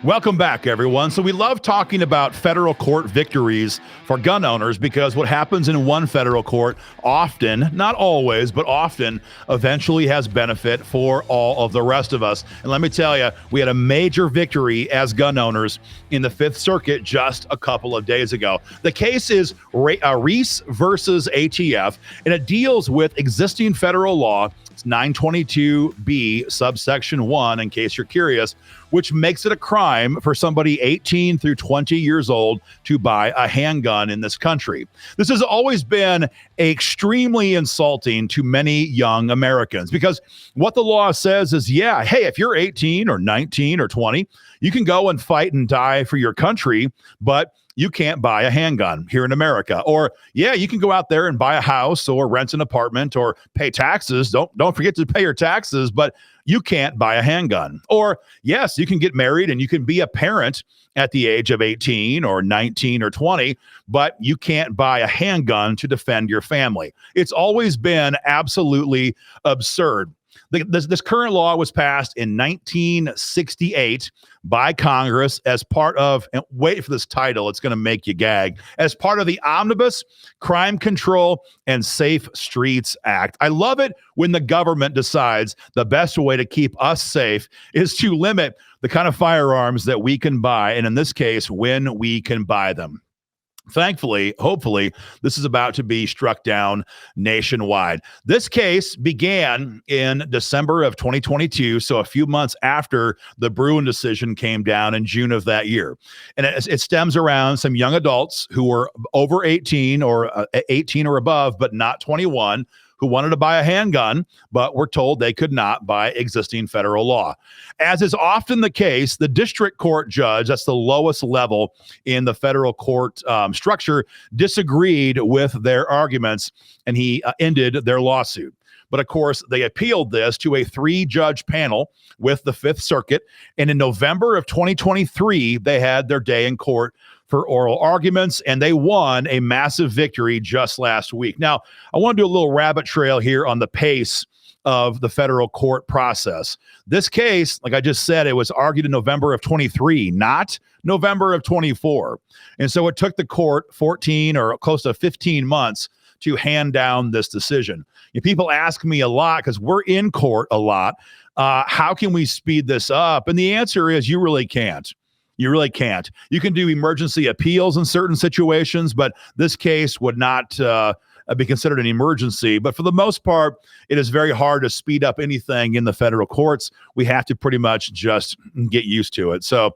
Welcome back, everyone. So we love talking about federal court victories for gun owners because what happens in one federal court often, not always, but often eventually has benefit for all of the rest of us. And let me tell you, we had a major victory as gun owners in the Fifth Circuit just a couple of days ago. The case is Reese versus ATF, and it deals with existing federal law. It's 922B subsection 1, in case you're curious, which makes it a crime for somebody 18 through 20 years old to buy a handgun in this country. This has always been extremely insulting to many young Americans because what the law says is, yeah, hey, if you're 18 or 19 or 20, you can go and fight and die for your country, but you can't buy a handgun here in America. Or, yeah, you can go out there and buy a house or rent an apartment or pay taxes. Don't forget to pay your taxes, but you can't buy a handgun. Or, yes, you can get married and you can be a parent at the age of 18 or 19 or 20, but you can't buy a handgun to defend your family. It's always been absolutely absurd. This current law was passed in 1968 by Congress as part of, and wait for this title, it's going to make you gag, as part of the Omnibus Crime Control and Safe Streets Act. I love it when the government decides the best way to keep us safe is to limit the kind of firearms that we can buy, and in this case, when we can buy them. Thankfully, hopefully, this is about to be struck down nationwide. This case began in December of 2022, so a few months after the Bruin decision came down in June of that year. And it stems around some young adults who were over 18 or 18 or above, but not 21, who wanted to buy a handgun, but were told they could not by existing federal law. As is often the case, the district court judge, that's the lowest level in the federal court structure, disagreed with their arguments, and he ended their lawsuit. But of course, they appealed this to a 3-judge panel with the Fifth Circuit, and in November of 2023, they had their day in court for oral arguments, and they won a massive victory just last week. Now, I want to do a little rabbit trail here on the pace of the federal court process. This case, like I just said, it was argued in November of 23, not November of 24. And so it took the court 14 or close to 15 months to hand down this decision. And people ask me a lot, because we're in court a lot, how can we speed this up? And the answer is you really can't. You really can't. You can do emergency appeals in certain situations, but this case would not be considered an emergency. But for the most part, it is very hard to speed up anything in the federal courts. We have to pretty much just get used to it. So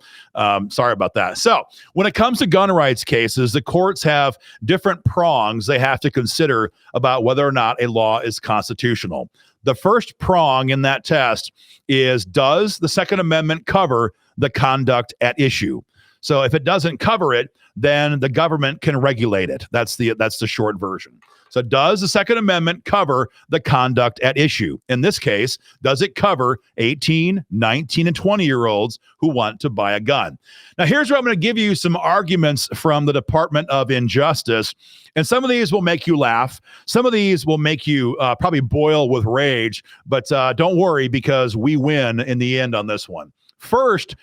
sorry about that. So when it comes to gun rights cases, the courts have different prongs they have to consider about whether or not a law is constitutional. The first prong in that test is, does the Second Amendment cover the conduct at issue? So if it doesn't cover it, then the government can regulate it. That's the short version. So does the Second Amendment cover the conduct at issue? In this case, does it cover 18, 19, and 20-year-olds who want to buy a gun? Now, here's where I'm going to give you some arguments from the Department of Injustice. And some of these will make you laugh. Some of these will make you probably boil with rage. But don't worry, because we win in the end on this one. First,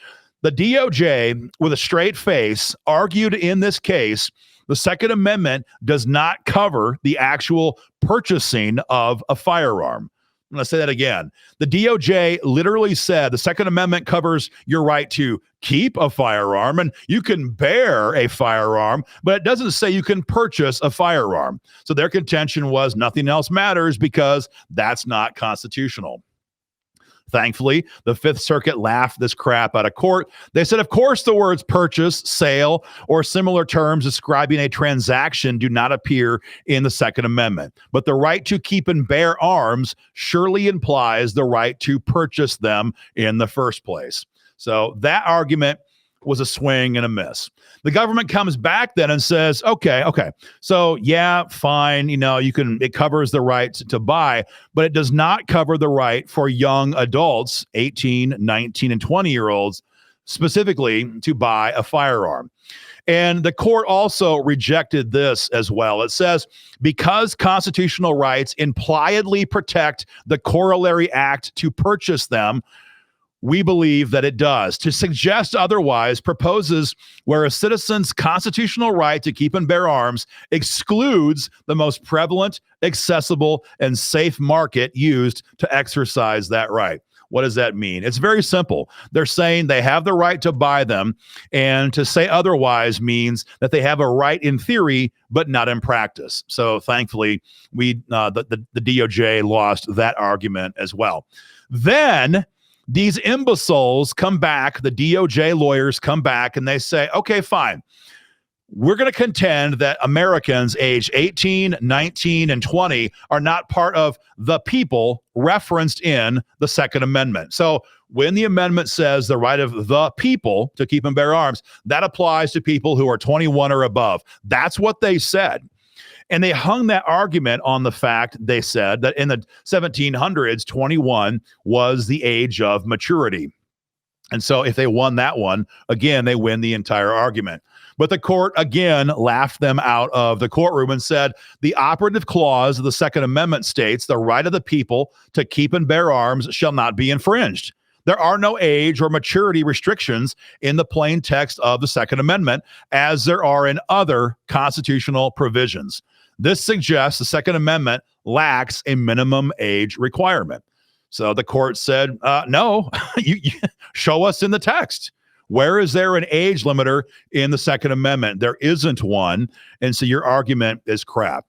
the DOJ, with a straight face, argued in this case the Second Amendment does not cover the actual purchasing of a firearm. I'm going to say that again. The DOJ literally said the Second Amendment covers your right to keep a firearm, and you can bear a firearm, but it doesn't say you can purchase a firearm. So their contention was nothing else matters because that's not constitutional. Thankfully, the Fifth Circuit laughed this crap out of court. They said, of course, the words purchase, sale, or similar terms describing a transaction do not appear in the Second Amendment. But the right to keep and bear arms surely implies the right to purchase them in the first place. So that argument was a swing and a miss. The government comes back then and says, okay, so yeah, fine, it covers the right to buy, but it does not cover the right for young adults, 18, 19, and 20-year-olds, specifically to buy a firearm. And the court also rejected this as well. It says, because constitutional rights impliedly protect the corollary act to purchase them, We believe that it does. To suggest otherwise proposes where a citizen's constitutional right to keep and bear arms excludes the most prevalent, accessible, and safe market used to exercise that right. What does that mean? It's very simple. They're saying they have the right to buy them, and to say otherwise means that they have a right in theory, but not in practice. So thankfully, the DOJ lost that argument as well. Then these imbeciles come back, the DOJ lawyers come back, and they say, okay, fine. We're going to contend that Americans aged 18, 19, and 20 are not part of the people referenced in the Second Amendment. So when the amendment says the right of the people to keep and bear arms, that applies to people who are 21 or above. That's what they said. And they hung that argument on the fact, they said, that in the 1700s, 21 was the age of maturity. And so if they won that one, again, they win the entire argument. But the court, again, laughed them out of the courtroom and said, the operative clause of the Second Amendment states the right of the people to keep and bear arms shall not be infringed. There are no age or maturity restrictions in the plain text of the Second Amendment, as there are in other constitutional provisions. This suggests the Second Amendment lacks a minimum age requirement. So the court said, no, you show us in the text. Where is there an age limiter in the Second Amendment? There isn't one. And so your argument is crap.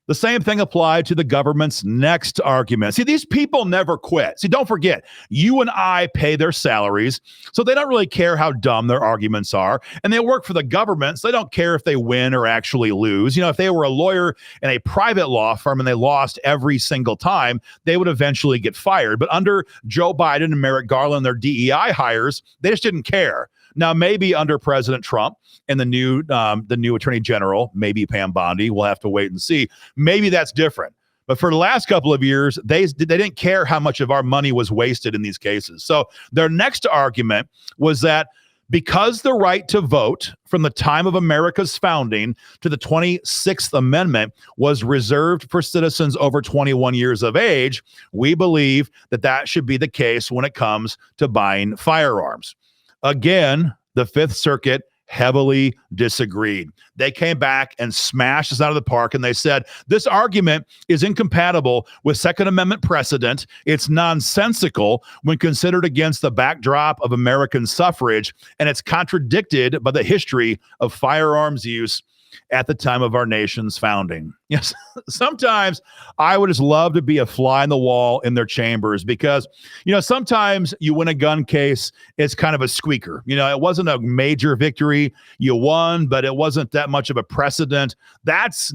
The same thing applied to the government's next argument. See, these people never quit. See, don't forget, you and I pay their salaries, so they don't really care how dumb their arguments are. And they work for the government, so they don't care if they win or actually lose. You know, if they were a lawyer in a private law firm and they lost every single time, they would eventually get fired. But under Joe Biden and Merrick Garland, their DEI hires, they just didn't care. Now, maybe under President Trump and the new Attorney General, maybe Pam Bondi, we'll have to wait and see. Maybe that's different. But for the last couple of years, they didn't care how much of our money was wasted in these cases. So their next argument was that because the right to vote from the time of America's founding to the 26th Amendment was reserved for citizens over 21 years of age, we believe that that should be the case when it comes to buying firearms. Again, the Fifth Circuit heavily disagreed. They came back and smashed us out of the park, and they said, this argument is incompatible with Second Amendment precedent. It's nonsensical when considered against the backdrop of American suffrage, and it's contradicted by the history of firearms use at the time of our nation's founding. Yes, sometimes I would just love to be a fly in the wall in their chambers because, you know, sometimes you win a gun case, it's kind of a squeaker. You know, it wasn't a major victory. You won, but it wasn't that much of a precedent. That's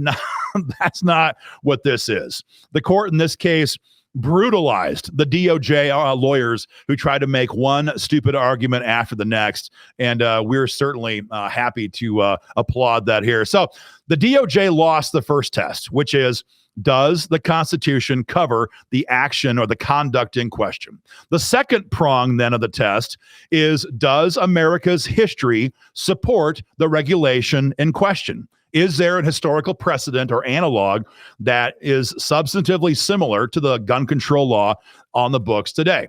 not what this is. The court in this case brutalized the DOJ lawyers who tried to make one stupid argument after the next. And we're certainly happy to applaud that here. So the DOJ lost the first test, which is, does the Constitution cover the action or the conduct in question? The second prong then of the test is, does America's history support the regulation in question? Is there an historical precedent or analog that is substantively similar to the gun control law on the books today?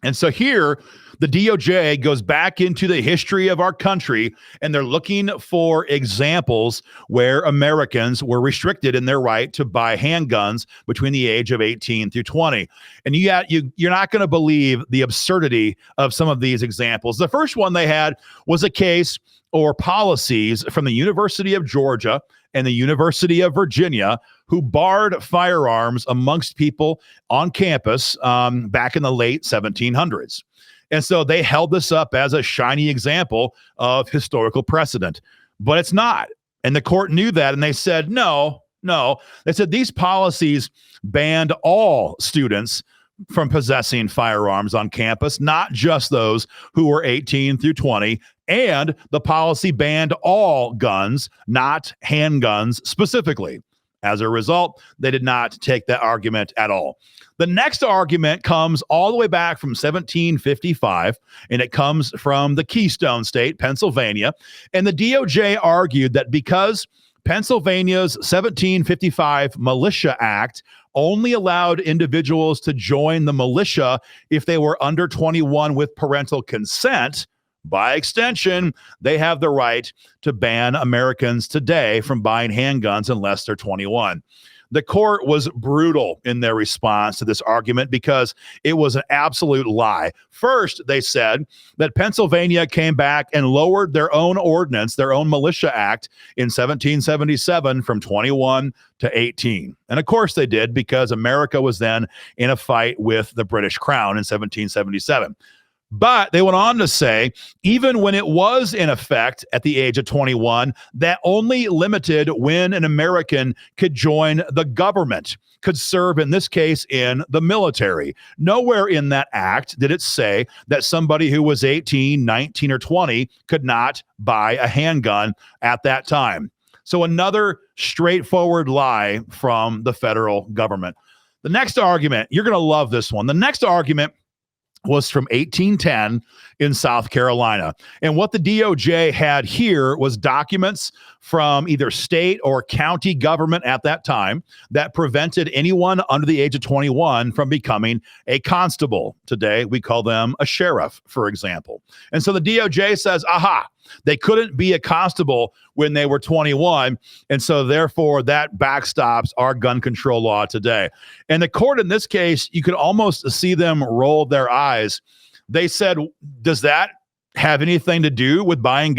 And so here, the DOJ goes back into the history of our country, and they're looking for examples where Americans were restricted in their right to buy handguns between the age of 18 through 20. And you're not going to believe the absurdity of some of these examples. The first one they had was a case or policies from the University of Georgia and the University of Virginia who barred firearms amongst people on campus back in the late 1700s. And so they held this up as a shiny example of historical precedent, but it's not. And the court knew that, and they said, no. They said these policies banned all students from possessing firearms on campus, not just those who were 18 through 20. And the policy banned all guns, not handguns specifically. As a result, they did not take that argument at all. The next argument comes all the way back from 1755, and it comes from the Keystone State, Pennsylvania. And the DOJ argued that because Pennsylvania's 1755 Militia Act only allowed individuals to join the militia if they were under 21 with parental consent. By extension, they have the right to ban Americans today from buying handguns unless they're 21. The court was brutal in their response to this argument because it was an absolute lie. First, they said that Pennsylvania came back and lowered their own ordinance, their own militia act in 1777 from 21 to 18. And of course they did, because America was then in a fight with the British Crown in 1777. But they went on to say, even when it was in effect at the age of 21, that only limited when an American could join the government, could serve, in this case, in the military. Nowhere in that act did it say that somebody who was 18, 19, or 20 could not buy a handgun at that time. So another straightforward lie from the federal government. The next argument, you're going to love this one. The next argument was from 1810 in South Carolina. And what the DOJ had here was documents from either state or county government at that time that prevented anyone under the age of 21 from becoming a constable. Today, we call them a sheriff, for example. And so the DOJ says, aha, they couldn't be a constable when they were 21. And so therefore that backstops our gun control law today. And the court in this case, you could almost see them roll their eyes. They said, does that have anything to do with buying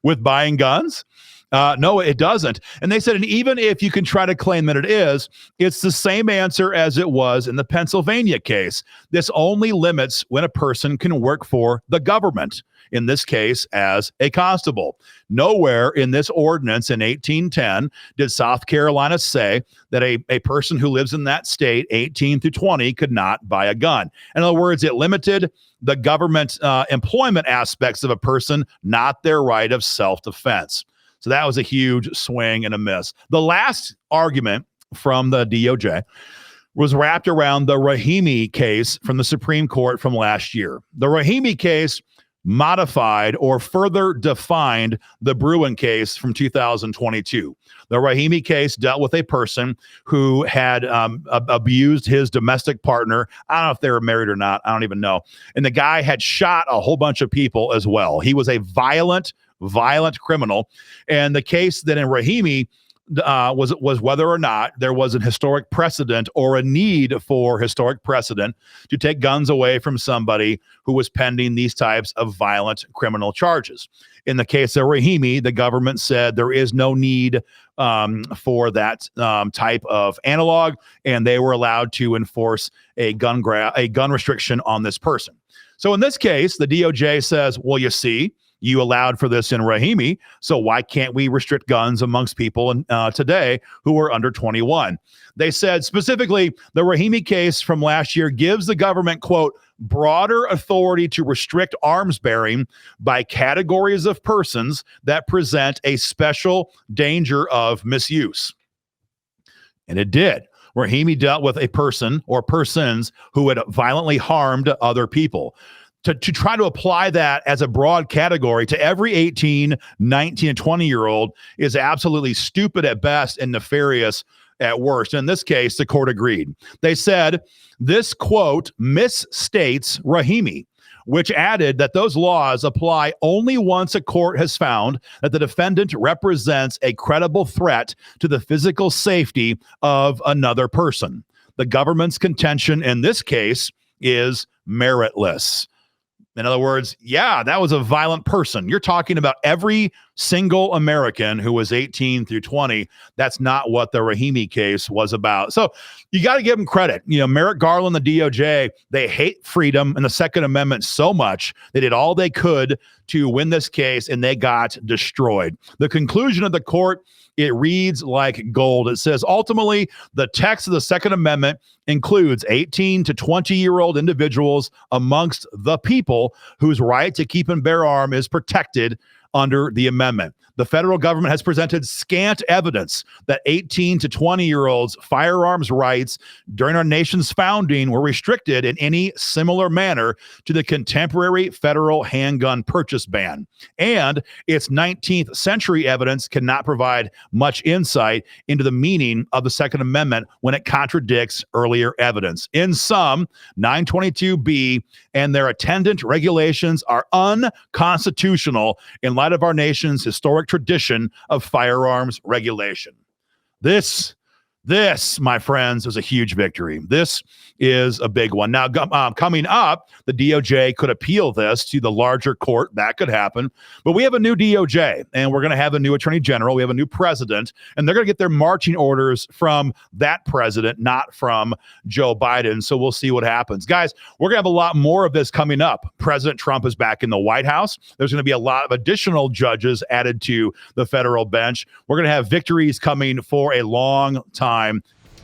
with buying guns? No, it doesn't. And they said, and even if you can try to claim that it is, it's the same answer as it was in the Pennsylvania case. This only limits when a person can work for the government, in this case as a constable. Nowhere in this ordinance in 1810 did South Carolina say that a person who lives in that state, 18 through 20, could not buy a gun. In other words, it limited the government employment aspects of a person, not their right of self-defense. So that was a huge swing and a miss. The last argument from the DOJ was wrapped around the Rahimi case from the Supreme Court from last year. The Rahimi case modified or further defined the Bruen case from 2022. The Rahimi case dealt with a person who had abused his domestic partner. I don't know if they were married or not. I don't even know. And the guy had shot a whole bunch of people as well. He was a violent criminal. And the case that in Rahimi was whether or not there was an historic precedent or a need for historic precedent to take guns away from somebody who was pending these types of violent criminal charges. In the case of Rahimi, the government said there is no need for that type of analog, and they were allowed to enforce a gun restriction on this person. So in this case, the DOJ says, well, you see, you allowed for this in Rahimi, so why can't we restrict guns amongst people today who are under 21? They said specifically, the Rahimi case from last year gives the government, quote, broader authority to restrict arms bearing by categories of persons that present a special danger of misuse. And it did. Rahimi dealt with a person or persons who had violently harmed other people. To try to apply that as a broad category to every 18, 19, and 20-year-old is absolutely stupid at best and nefarious at worst. In this case, the court agreed. They said this, quote, misstates Rahimi, which added that those laws apply only once a court has found that the defendant represents a credible threat to the physical safety of another person. The government's contention in this case is meritless. In other words, yeah, that was a violent person. You're talking about every single American who was 18 through 20. That's not what the Rahimi case was about. So you got to give them credit. You know, Merrick Garland, the DOJ, they hate freedom and the Second Amendment so much. They did all they could to win this case, and they got destroyed. The conclusion of the court, it reads like gold. It says, ultimately, the text of the Second Amendment includes 18 to 20-year-old individuals amongst the people whose right to keep and bear arms is protected under the amendment. The federal government has presented scant evidence that 18 to 20-year-olds' firearms rights during our nation's founding were restricted in any similar manner to the contemporary federal handgun purchase ban. And its 19th century evidence cannot provide much insight into the meaning of the Second Amendment when it contradicts earlier evidence. In sum, 922B and their attendant regulations are unconstitutional in light of our nation's historic tradition of firearms regulation. This, my friends, is a huge victory. This is a big one. Now, coming up, the DOJ could appeal this to the larger court. That could happen. But we have a new DOJ, and we're going to have a new attorney general. We have a new president, and they're going to get their marching orders from that president, not from Joe Biden. So we'll see what happens. Guys, we're going to have a lot more of this coming up. President Trump is back in the White House. There's going to be a lot of additional judges added to the federal bench. We're going to have victories coming for a long time.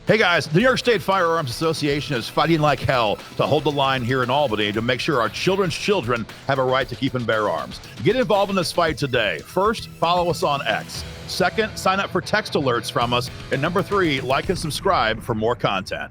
Hey guys, the New York State Firearms Association is fighting like hell to hold the line here in Albany to make sure our children's children have a right to keep and bear arms. Get involved in this fight today. First, follow us on X. Second, sign up for text alerts from us. And number 3, like and subscribe for more content.